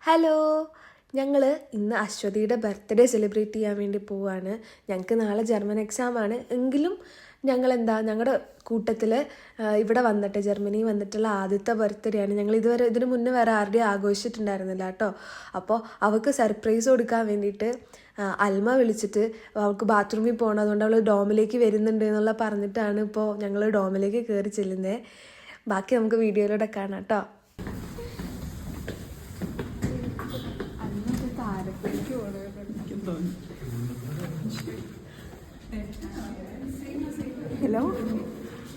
Hello, ഞങ്ങൾ ഇന്ന് അശ്വതിയുടെ birthday celebrate ചെയ്യാൻ വേണ്ടി പോവാണ്. ഞങ്ങൾക്ക് നാളെ ജർമ്മൻ എക്സാമാണ്. എങ്കിലും ഞങ്ങളുടെ കൂട്ടത്തിൽ ഇവിടെ വന്നിട്ട് ജർമ്മനി വന്നിട്ടുള്ള ആദ്യത്തെ ബർത്ത്ഡേ ആണ്. ഞങ്ങൾ ഇതിനു മുന്നേ വേറെ ആരുടെയും ആഘോഷിച്ചിട്ടുണ്ടായിരുന്നില്ല കേട്ടോ. അപ്പോൾ അവൾക്ക് സർപ്രൈസ് കൊടുക്കാൻ വേണ്ടിയിട്ട് അൽമ വിളിച്ചിട്ട് അവൾക്ക് ബാത്റൂമിൽ പോകണം, അതുകൊണ്ട് അവൾ ഡോമിലേക്ക് വരുന്നുണ്ട് എന്നുള്ള പറഞ്ഞിട്ടാണ് ഇപ്പോൾ ഞങ്ങൾ ഡോമിലേക്ക് കയറി ചെല്ലുന്നത്. ബാക്കി നമുക്ക് വീഡിയോയിലൂടെ കാണാം കേട്ടോ. ഹലോ,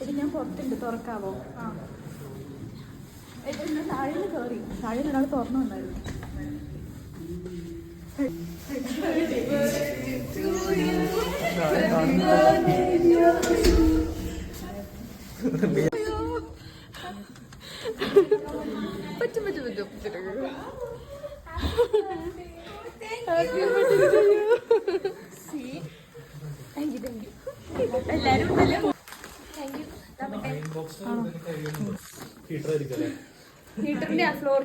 എടി ഞാൻ പുറത്തുണ്ട്, തുറക്കാവോ? താഴെ കയറി, താഴെ ഒരാൾ തുറന്നു വന്നായിരുന്നു. പറ്റും പറ്റും പറ്റും എല്ലാരും ഹീറ്ററിന്റെ ഫ്ലോർ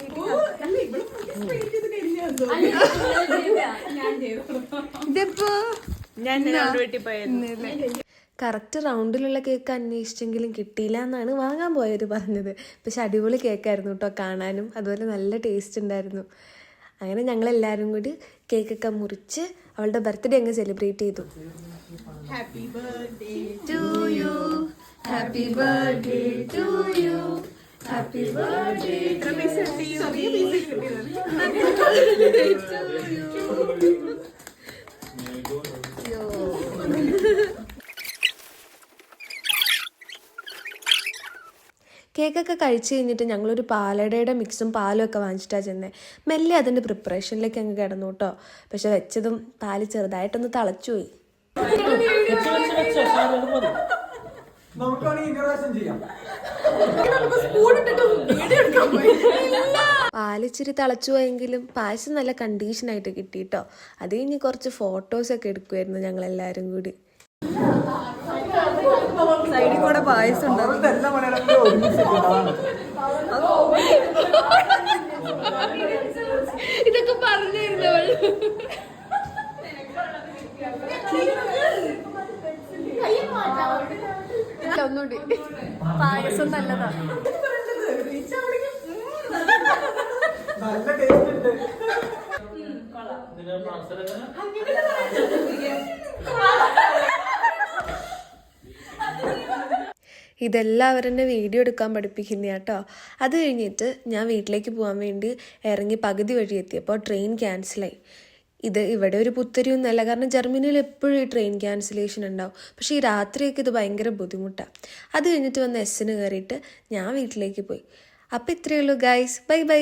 കറക്റ്റ് റൗണ്ടിലുള്ള കേക്ക് അന്വേഷിച്ചെങ്കിലും കിട്ടിയില്ല എന്നാണ് വാങ്ങാൻ പോയവർ പറഞ്ഞത്. പക്ഷെ അടിപൊളി കേക്കായിരുന്നു കേട്ടോ കാണാനും, അതുപോലെ നല്ല ടേസ്റ്റ് ഉണ്ടായിരുന്നു. അങ്ങനെ ഞങ്ങളെല്ലാവരും കൂടി കേക്കൊക്കെ മുറിച്ച് അവളുടെ ബർത്ത്ഡേ അങ്ങ് സെലിബ്രേറ്റ് ചെയ്തു. Happy birthday to you, happy birthday to you, happy birthday to you. കേക്കൊക്കെ കഴിച്ച് കഴിഞ്ഞിട്ട് ഞങ്ങളൊരു പാലടയുടെ മിക്സും പാലും ഒക്കെ വാങ്ങിച്ചിട്ടാണ് ചെന്നത്. മെല്ലെ അതിൻ്റെ പ്രിപ്പറേഷനിലേക്ക് അങ്ങ് കിടന്നു കേട്ടോ. പക്ഷെ വെച്ചതും പാല് ചെറുതായിട്ടൊന്ന് തിളച്ചുപോയി. പാലിച്ചിരി തിളച്ചു പോയെങ്കിലും പായസം നല്ല കണ്ടീഷനായിട്ട് കിട്ടി കേട്ടോ. അത് കഴിഞ്ഞ് കുറച്ച് ഫോട്ടോസൊക്കെ എടുക്കുമായിരുന്നു ഞങ്ങളെല്ലാവരും കൂടി. സൈഡിൽ കൂടെ പായസം ഇതൊക്കെ പറഞ്ഞിരുന്നവൾ. ഒന്നുകൂടി പായസം നല്ലതാ. ഇതെല്ലാവരും എന്നെ വീഡിയോ എടുക്കാൻ പഠിപ്പിക്കുന്ന കേട്ടോ. അത് കഴിഞ്ഞിട്ട് ഞാൻ വീട്ടിലേക്ക് പോകാൻ വേണ്ടി ഇറങ്ങി പകുതി വഴി എത്തിയപ്പോൾ ട്രെയിൻ ക്യാൻസലായി. ഇവിടെ ഒരു പുത്തരിയൊന്നുമല്ല, കാരണം ജർമ്മനിയിൽ എപ്പോഴും ഈ ട്രെയിൻ ക്യാൻസലേഷൻ ഉണ്ടാവും. പക്ഷേ ഈ രാത്രിയൊക്കെ ഇത് ഭയങ്കര ബുദ്ധിമുട്ടാണ്. അത് കഴിഞ്ഞിട്ട് വന്ന് എസ്സിന് കയറിയിട്ട് ഞാൻ വീട്ടിലേക്ക് പോയി. അപ്പോൾ ഇത്രയേ ഉള്ളൂ ഗൈസ്, ബൈ ബൈ.